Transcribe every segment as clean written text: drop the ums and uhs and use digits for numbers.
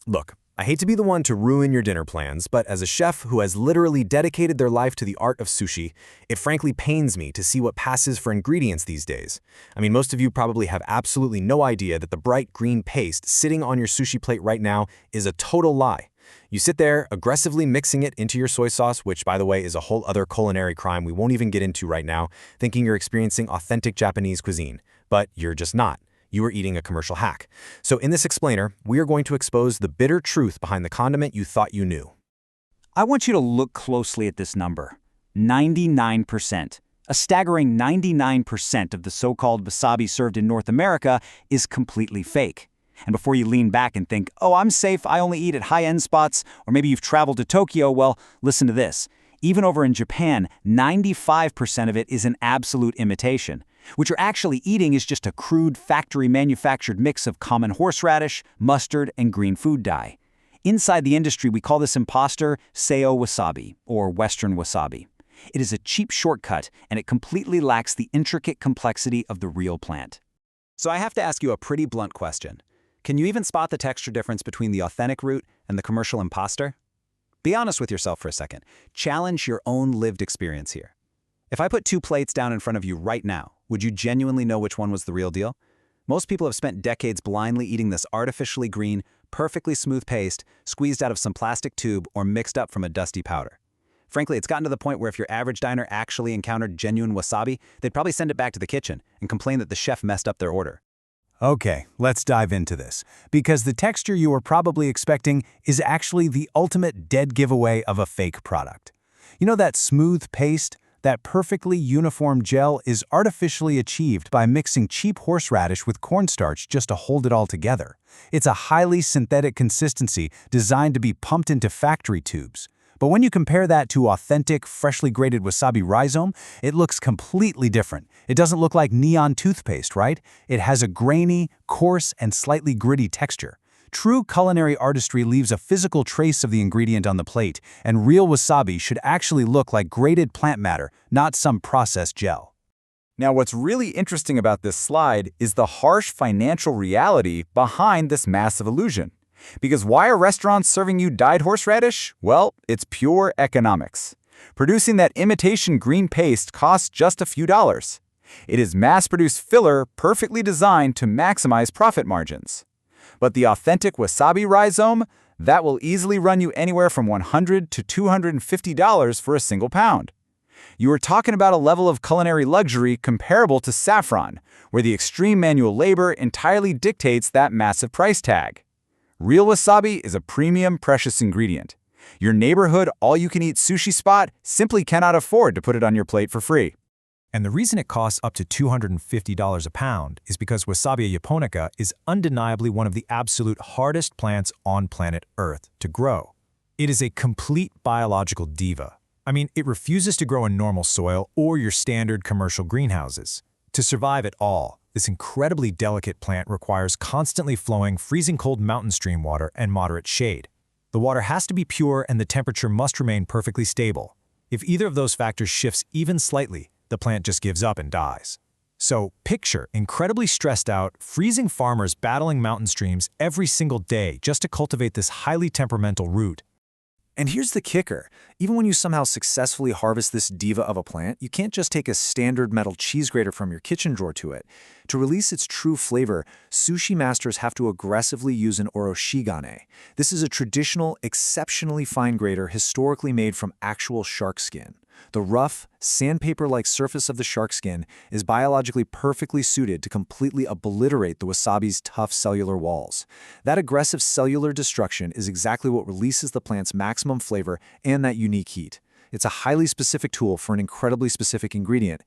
Look, I hate to be the one to ruin your dinner plans, but as a chef who has literally dedicated their life to the art of sushi, it frankly pains me to see what passes for ingredients these days. I mean, most of you probably have absolutely no idea that the bright green paste sitting on your sushi plate right now is a total lie. You sit there, aggressively mixing it into your soy sauce, which, by the way, is a whole other culinary crime we won't even get into right now, thinking you're experiencing authentic Japanese cuisine. But you're just not. You are eating a commercial hack. So in this explainer, we are going to expose the bitter truth behind the condiment you thought you knew. I want you to look closely at this number. 99%. A staggering 99% of the so-called wasabi served in North America is completely fake. And before you lean back and think, oh, I'm safe, I only eat at high-end spots, or maybe you've traveled to Tokyo, well, listen to this. Even over in Japan, 95% of it is an absolute imitation. What you're actually eating is just a crude, factory-manufactured mix of common horseradish, mustard, and green food dye. Inside the industry, we call this imposter Seo wasabi, or Western wasabi. It is a cheap shortcut, and it completely lacks the intricate complexity of the real plant. So I have to ask you a pretty blunt question. Can you even spot the texture difference between the authentic root and the commercial imposter? Be honest with yourself for a second. Challenge your own lived experience here. If I put two plates down in front of you right now, would you genuinely know which one was the real deal? Most people have spent decades blindly eating this artificially green, perfectly smooth paste, squeezed out of some plastic tube or mixed up from a dusty powder. Frankly, it's gotten to the point where if your average diner actually encountered genuine wasabi, they'd probably send it back to the kitchen and complain that the chef messed up their order. Okay, let's dive into this, because the texture you were probably expecting is actually the ultimate dead giveaway of a fake product. You know that smooth paste? That perfectly uniform gel is artificially achieved by mixing cheap horseradish with cornstarch just to hold it all together. It's a highly synthetic consistency designed to be pumped into factory tubes. But when you compare that to authentic, freshly grated wasabi rhizome, it looks completely different. It doesn't look like neon toothpaste, right? It has a grainy, coarse, and slightly gritty texture. True culinary artistry leaves a physical trace of the ingredient on the plate, and real wasabi should actually look like grated plant matter, not some processed gel. Now, what's really interesting about this slide is the harsh financial reality behind this massive illusion. Because why are restaurants serving you dyed horseradish? Well, it's pure economics. Producing that imitation green paste costs just a few dollars. It is mass-produced filler perfectly designed to maximize profit margins. But the authentic wasabi rhizome, that will easily run you anywhere from $100 to $250 for a single pound. You are talking about a level of culinary luxury comparable to saffron, where the extreme manual labor entirely dictates that massive price tag. Real wasabi is a premium, precious ingredient. Your neighborhood all-you-can-eat sushi spot simply cannot afford to put it on your plate for free. And the reason it costs up to $250 a pound is because Wasabia japonica is undeniably one of the absolute hardest plants on planet Earth to grow. It is a complete biological diva. I mean, it refuses to grow in normal soil or your standard commercial greenhouses. To survive at all, this incredibly delicate plant requires constantly flowing, freezing cold mountain stream water and moderate shade. The water has to be pure and the temperature must remain perfectly stable. If either of those factors shifts even slightly, the plant just gives up and dies. So picture incredibly stressed out, freezing farmers battling mountain streams every single day just to cultivate this highly temperamental root. And here's the kicker. Even when you somehow successfully harvest this diva of a plant, you can't just take a standard metal cheese grater from your kitchen drawer to it. To release its true flavor, sushi masters have to aggressively use an oroshigane. This is a traditional, exceptionally fine grater historically made from actual shark skin. The rough, sandpaper-like surface of the shark skin is biologically perfectly suited to completely obliterate the wasabi's tough cellular walls. That aggressive cellular destruction is exactly what releases the plant's maximum flavor and that unique heat. It's a highly specific tool for an incredibly specific ingredient.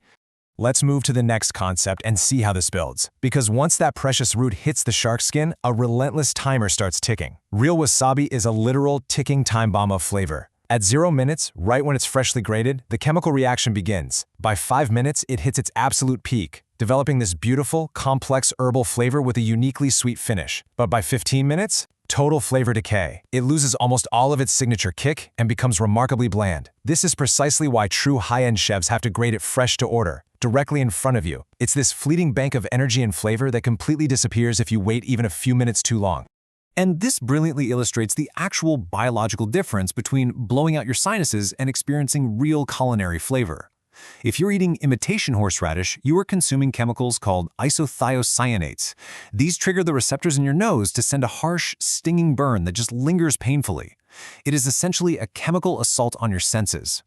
Let's move to the next concept and see how this builds. Because once that precious root hits the shark skin, a relentless timer starts ticking. Real wasabi is a literal ticking time bomb of flavor. At 0 minutes, right when it's freshly grated, the chemical reaction begins. By 5 minutes, it hits its absolute peak, developing this beautiful, complex herbal flavor with a uniquely sweet finish. But by 15 minutes, total flavor decay. It loses almost all of its signature kick and becomes remarkably bland. This is precisely why true high-end chefs have to grade it fresh to order, directly in front of you. It's this fleeting bank of energy and flavor that completely disappears if you wait even a few minutes too long. And this brilliantly illustrates the actual biological difference between blowing out your sinuses and experiencing real culinary flavor. If you're eating imitation horseradish, you are consuming chemicals called isothiocyanates. These trigger the receptors in your nose to send a harsh, stinging burn that just lingers painfully. It is essentially a chemical assault on your senses.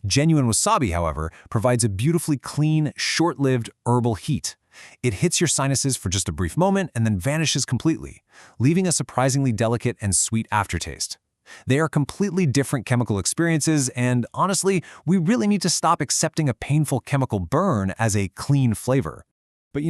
Genuine wasabi, however, provides a beautifully clean, short-lived herbal heat. It hits your sinuses for just a brief moment and then vanishes completely, leaving a surprisingly delicate and sweet aftertaste. They are completely different chemical experiences, and honestly, we really need to stop accepting a painful chemical burn as a clean flavor. But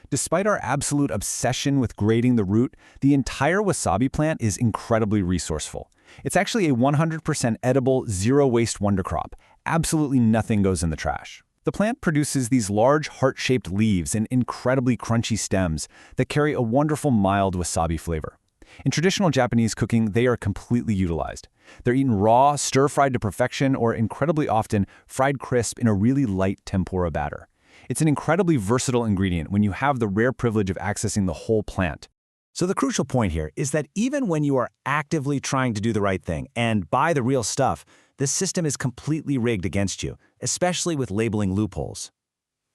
despite our absolute obsession with grading the root, the entire wasabi plant is incredibly resourceful. It's actually a 100% edible, zero-waste wonder crop. Absolutely nothing goes in the trash. The plant produces these large, heart-shaped leaves and incredibly crunchy stems that carry a wonderful, mild wasabi flavor. In traditional Japanese cooking, they are completely utilized. They're eaten raw, stir-fried to perfection, or incredibly often fried crisp in a really light tempura batter. It's an incredibly versatile ingredient when you have the rare privilege of accessing the whole plant. So the crucial point here is that even when you are actively trying to do the right thing and buy the real stuff, the system is completely rigged against you, especially with labeling loopholes.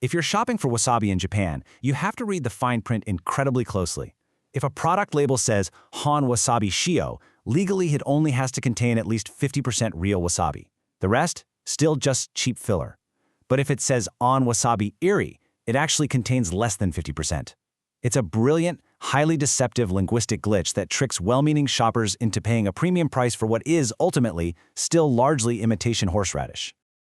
If you're shopping for wasabi in Japan, you have to read the fine print incredibly closely. If a product label says Han Wasabi Shio, legally it only has to contain at least 50% real wasabi. The rest, still just cheap filler. But if it says On Wasabi Iri, it actually contains less than 50%. It's a brilliant, highly deceptive linguistic glitch that tricks well-meaning shoppers into paying a premium price for what is, ultimately, still largely imitation horseradish.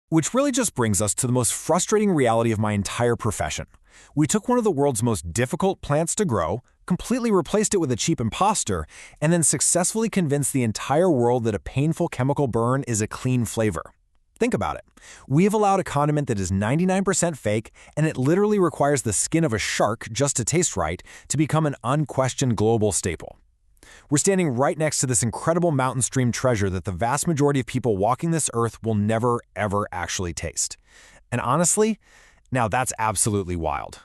Which really just brings us to the most frustrating reality of my entire profession. We took one of the world's most difficult plants to grow, completely replaced it with a cheap imposter, and then successfully convinced the entire world that a painful chemical burn is a clean flavor. Think about it. We have allowed a condiment that is 99% fake, and it literally requires the skin of a shark just to taste right, to become an unquestioned global staple. We're standing right next to this incredible mountain stream treasure that the vast majority of people walking this earth will never, ever actually taste. And honestly, now that's absolutely wild.